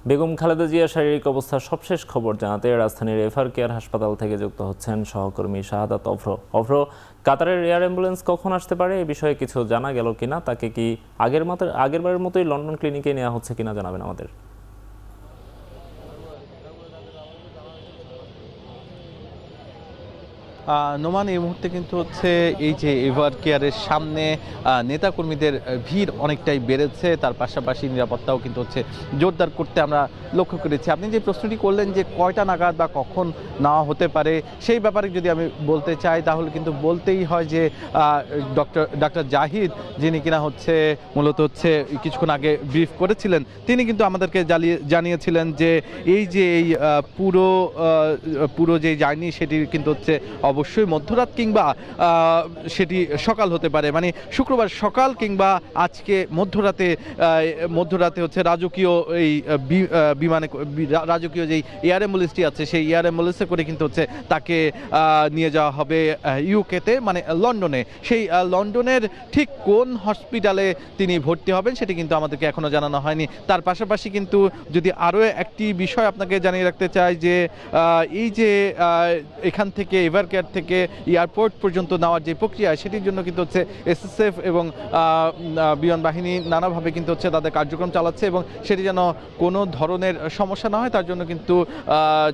বেগম খালেদা জিয়ার শারীরিক অবস্থার সবশেষ খবর জানাতে রাজধানীর এভার কেয়ার হাসপাতাল থেকে যুক্ত হচ্ছেন সহকর্মী শাহাদাত অভ্র। কাতারের এয়ার অ্যাম্বুলেন্স কখন আসতে পারে এই বিষয়ে কিছু জানা গেল কিনা, তাকে কি আগেরবারের মতোই লন্ডন ক্লিনিকে নেওয়া হচ্ছে কিনা জানাবেন আমাদের। নোমান, এই মুহূর্তে কিন্তু হচ্ছে এই যে এভার কেয়ারের সামনে নেতাকর্মীদের ভিড় অনেকটাই বেড়েছে, তার পাশাপাশি নিরাপত্তাও কিন্তু হচ্ছে জোরদার করতে আমরা লক্ষ্য করেছি। আপনি যে প্রশ্নটি করলেন যে কয়টা নাগাদ বা কখন নেওয়া হতে পারে, সেই ব্যাপারে যদি আমি বলতে চাই তাহলে কিন্তু বলতেই হয় যে ডক্টর জাহিদ, যিনি কিনা হচ্ছে মূলত হচ্ছে কিছুক্ষণ আগে ব্রিফ করেছিলেন, তিনি কিন্তু আমাদেরকে জানিয়েছিলেন যে এই যে এই পুরো যে জার্নি সেটি কিন্তু হচ্ছে অবশ্যই মধ্যরাত কিংবা সেটি সকাল হতে পারে, মানে শুক্রবার সকাল কিংবা আজকে মধ্যরাতে হচ্ছে রাজকীয় এই বিমানে, রাজকীয় যেই এয়ার অ্যাম্বুলেন্সটি আছে সেই এয়ার অ্যাম্বুলেন্সে করে কিন্তু হচ্ছে তাকে নিয়ে যাওয়া হবে ইউকেতে, মানে লন্ডনে। সেই লন্ডনের ঠিক কোন হসপিটালে তিনি ভর্তি হবেন সেটি কিন্তু আমাদেরকে এখনো জানানো হয়নি। তার পাশাপাশি কিন্তু যদি আরও একটি বিষয় আপনাকে জানিয়ে রাখতে চাই যে এই যে এখান থেকে এভার কেয়ার থেকে এয়ারপোর্ট পর্যন্ত নেওয়ার যে প্রক্রিয়া সেটির জন্য কিন্তু হচ্ছে এসএসএফ এবং বিমান বাহিনী নানাভাবে কিন্তু হচ্ছে তাদের কার্যক্রম চালাচ্ছে এবং সেটি যেন কোনো ধরনের সমস্যা না হয় তার জন্য কিন্তু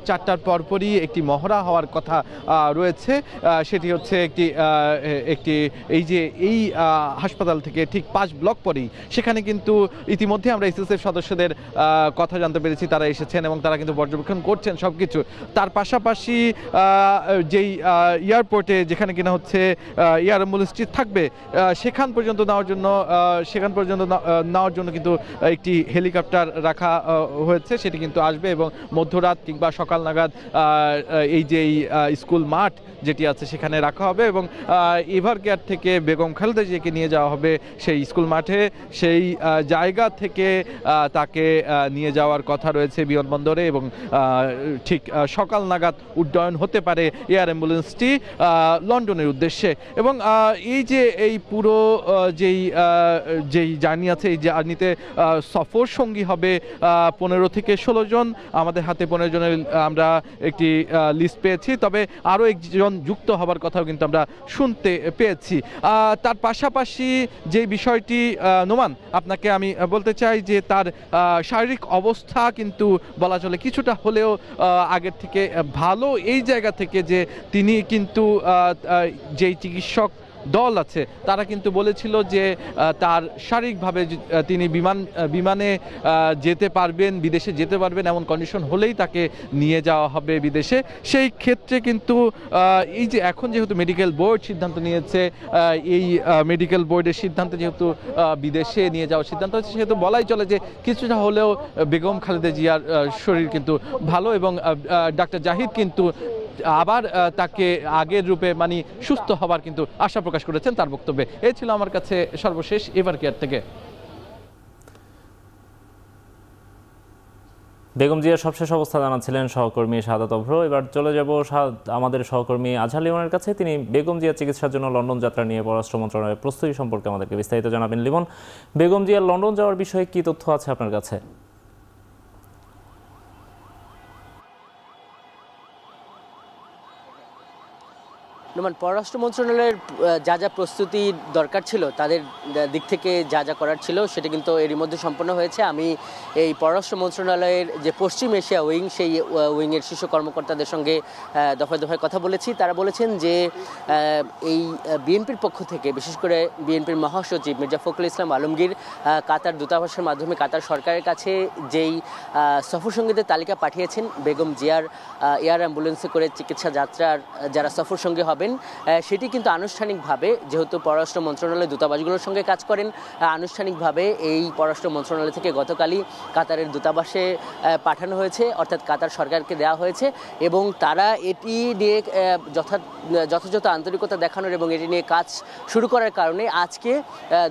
4টার পরপরই একটি মহড়া হওয়ার কথা রয়েছে। সেটি হচ্ছে একটি এই হাসপাতাল থেকে ঠিক 5 ব্লক পরেই সেখানে কিন্তু ইতিমধ্যে আমরা এসএসএফ সদস্যদের কথা জানতে পেরেছি, তারা এসেছেন এবং তারা কিন্তু পর্যবেক্ষণ করছেন সবকিছু। তার পাশাপাশি যেই এয়ারপোর্টে যেখানে কিনা হচ্ছে এয়ার অ্যাম্বুলেন্সটি থাকবে সেখান পর্যন্ত নেওয়ার জন্য কিন্তু একটি হেলিকপ্টার রাখা হয়েছে, সেটি কিন্তু আসবে এবং মধ্যরাত কিংবা সকাল নাগাদ এই যে স্কুল মাঠ যেটি আছে সেখানে রাখা হবে এবং এভার কেয়ার থেকে বেগম খালেদা জিয়াকে নিয়ে যাওয়া হবে সেই স্কুল মাঠে। সেই জায়গা থেকে তাকে নিয়ে যাওয়ার কথা রয়েছে বিমানবন্দরে এবং ঠিক সকাল নাগাদ উড্ডয়ন হতে পারে এয়ার অ্যাম্বুলেন্সটি লন্ডনের উদ্দেশ্যে। এবং এই পুরো যেই জার্নি আছে এই জার্নিতে সফর সঙ্গী হবে 15 থেকে 16 জন। আমাদের হাতে 15 জনের আমরা একটি লিস্ট পেয়েছি, তবে আরও একজন যুক্ত হবার কথাও কিন্তু আমরা শুনতে পেয়েছি। তার পাশাপাশি যে বিষয়টি নোমান আপনাকে আমি বলতে চাই যে তার শারীরিক অবস্থা কিন্তু বলা চলে কিছুটা হলেও আগের থেকে ভালো, এই জায়গা থেকে যে তিনি কিন্তু যেই চিকিৎসক দল আছে তারা কিন্তু বলেছিল যে তার শারীরিকভাবে তিনি বিমানে যেতে পারবেন, বিদেশে যেতে পারবেন, এমন কন্ডিশন হলেই তাকে নিয়ে যাওয়া হবে বিদেশে। সেই ক্ষেত্রে কিন্তু এই যে এখন যেহেতু মেডিকেল বোর্ড সিদ্ধান্ত নিয়েছে, এই মেডিকেল বোর্ডের সিদ্ধান্তে যেহেতু বিদেশে নিয়ে যাওয়ার সিদ্ধান্ত হচ্ছে, সেহেতু বলাই চলে যে কিছুটা হলেও বেগম খালেদা জিয়ার শরীর কিন্তু ভালো এবং ডাক্তার জাহিদ কিন্তু আবার তাকে আগের রূপে মানে সুস্থ হবার কিন্তু আশা প্রকাশ করেছেন তার বক্তব্যে। এই ছিল আমার কাছে সর্বশেষ এভার কেয়ার থেকে। বেগম জিয়ার সবশেষ অবস্থা জানাচ্ছিলেন সহকর্মী শাহাদাত অভ্র। এবার চলে যাব আমাদের সহকর্মী আজহার লিমনের কাছে। তিনি বেগম জিয়ার চিকিৎসার জন্য লন্ডন যাত্রা নিয়ে পররাষ্ট্র মন্ত্রণালয়ের প্রস্তুতি সম্পর্কে আমাদেরকে বিস্তারিত জানাবেন। লিমন, বেগম জিয়ার লন্ডন যাওয়ার বিষয়ে কি তথ্য আছে আপনার কাছে? পররাষ্ট্র মন্ত্রণালয়ের যা প্রস্তুতি দরকার ছিল তাদের দিক থেকে যা করার ছিল সেটা কিন্তু এরই মধ্যে সম্পন্ন হয়েছে। আমি এই পররাষ্ট্র মন্ত্রণালয়ের যে পশ্চিম এশিয়া উইং, সেই উইংয়ের শীর্ষ কর্মকর্তাদের সঙ্গে দফায় দফায় কথা বলেছি। তারা বলেছেন যে এই বিএনপির পক্ষ থেকে, বিশেষ করে বিএনপির মহাসচিব মির্জা ফখরুল ইসলাম আলমগীর কাতার দূতাবাসের মাধ্যমে কাতার সরকারের কাছে যেই সফরসঙ্গীদের তালিকা পাঠিয়েছেন বেগম জিয়ার এয়ার অ্যাম্বুলেন্সে করে চিকিৎসা যাত্রার যারা সফরসঙ্গী হবেন, সেটি কিন্তু আনুষ্ঠানিকভাবে, যেহেতু পররাষ্ট্র মন্ত্রণালয় দূতাবাসগুলোর সঙ্গে কাজ করেন, আনুষ্ঠানিকভাবে এই পররাষ্ট্র মন্ত্রণালয় থেকে গতকালই কাতারের দূতাবাসে পাঠানো হয়েছে, অর্থাৎ কাতার সরকারকে দেওয়া হয়েছে এবং তারা এটি নিয়ে যথাযথ আন্তরিকতা দেখানোর এবং এটি নিয়ে কাজ শুরু করার কারণে আজকে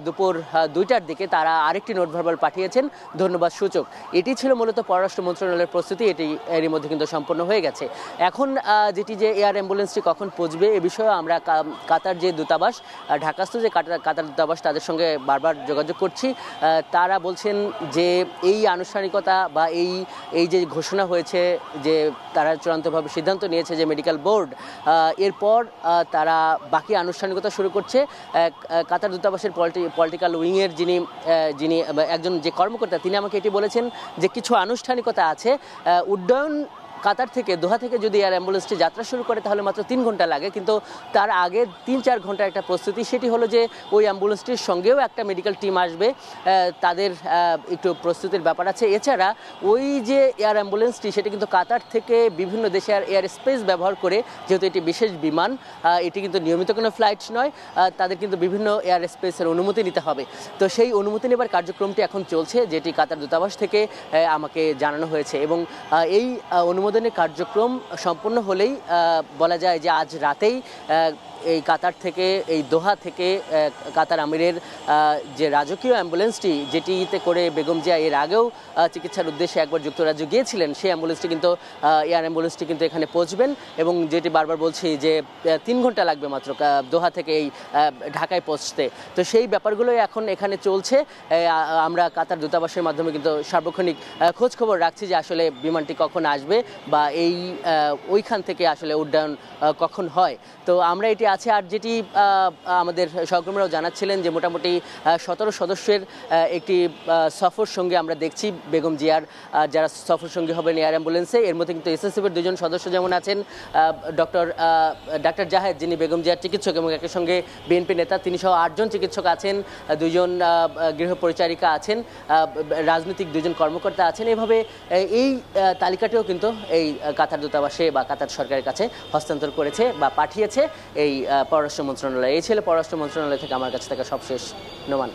দুপুর 2টার দিকে তারা আরেকটি নোট ভার্বাল পাঠিয়েছেন ধন্যবাদ সূচক। এটি ছিল মূলত পররাষ্ট্র মন্ত্রণালয়ের প্রস্তুতি, এটি এরই মধ্যে কিন্তু সম্পন্ন হয়ে গেছে। এখন যেটি যে এয়ার অ্যাম্বুলেন্সটি কখন পৌঁছবে এ বিষয়ে আমরা কাতার যে দূতাবাস, ঢাকাস্থ যে কাতার দূতাবাস, তাদের সঙ্গে বারবার যোগাযোগ করছি। তারা বলছেন যে এই আনুষ্ঠানিকতা বা এই যে ঘোষণা হয়েছে যে তারা চূড়ান্তভাবে সিদ্ধান্ত নিয়েছে যে মেডিকেল বোর্ড, এরপর তারা বাকি আনুষ্ঠানিকতা শুরু করছে। কাতার দূতাবাসের পলিটিক্যাল উইংয়ের যিনি একজন যে কর্মকর্তা, তিনি আমাকে এটি বলেছেন যে কিছু আনুষ্ঠানিকতা আছে। উড্ডয়ন কাতার থেকে, দোহা থেকে যদি এয়ার অ্যাম্বুলেন্সটি যাত্রা শুরু করে তাহলে মাত্র 3 ঘন্টা লাগে, কিন্তু তার আগে 3-4 ঘন্টার একটা প্রস্তুতি। সেটি হলো যে ওই অ্যাম্বুলেন্সটির সঙ্গেও একটা মেডিকেল টিম আসবে, তাদের একটু প্রস্তুতির ব্যাপার আছে। এছাড়া ওই যে এয়ার অ্যাম্বুলেন্সটি, সেটি কিন্তু কাতার থেকে বিভিন্ন দেশের এয়ার স্পেস ব্যবহার করে, যেহেতু এটি বিশেষ বিমান, এটি কিন্তু নিয়মিত কোনো ফ্লাইট নয়, তাদের কিন্তু বিভিন্ন এয়ার স্পেসের অনুমতি নিতে হবে। তো সেই অনুমতি নেবার কার্যক্রমটি এখন চলছে, যেটি কাতার দূতাবাস থেকে আমাকে জানানো হয়েছে। এবং এই অনুমোদনের কার্যক্রম সম্পন্ন হলেই বলা যায় যে আজ রাতেই এই কাতার থেকে, এই দোহা থেকে কাতার আমিরের যে রাজকীয় অ্যাম্বুলেন্সটি, যেটিতে করে বেগম জিয়া এর আগেও চিকিৎসার উদ্দেশ্যে একবার যুক্তরাজ্য গিয়েছিলেন, সেই অ্যাম্বুলেন্সটি কিন্তু, এয়ার অ্যাম্বুলেন্সটি কিন্তু এখানে পৌঁছবেন। এবং যেটি বারবার বলছি যে 3 ঘন্টা লাগবে মাত্র দোহা থেকে এই ঢাকায় পৌঁছতে। তো সেই ব্যাপারগুলোই এখন এখানে চলছে। আমরা কাতার দূতাবাসের মাধ্যমে কিন্তু সার্বক্ষণিক খোঁজখবর রাখছি যে আসলে বিমানটি কখন আসবে বা ওইখান থেকে আসলে উড্ডয়ন কখন হয়। তো আমরা এটি আছে। আর যেটি আমাদের সহকর্মীরাও জানাচ্ছিলেন যে মোটামুটি 17 সদস্যের একটি সফর সঙ্গী আমরা দেখছি বেগম জিয়ার, যারা সফর সঙ্গী হবেন এয়ার অ্যাম্বুলেন্সে। এর মধ্যে কিন্তু এসএসএফের 2জন সদস্য যেমন আছেন, ডাক্তার জাহেদ, যিনি বেগম জিয়ার চিকিৎসক, এবং একই সঙ্গে বিএনপি নেতা, তিনি সহ 8 জন চিকিৎসক আছেন, 2 জন গৃহ পরিচারিকা আছেন, রাজনৈতিক 2 জন কর্মকর্তা আছেন। এভাবে এই তালিকাটিও কিন্তু এই কাতার দূতাবাসে বা কাতার সরকারের কাছে হস্তান্তর করেছে বা পাঠিয়েছে এই পররাষ্ট্র মন্ত্রণালয়। এই ছিল পররাষ্ট্র মন্ত্রণালয় থেকে আমার কাছে থাকা সবশেষ নোমান।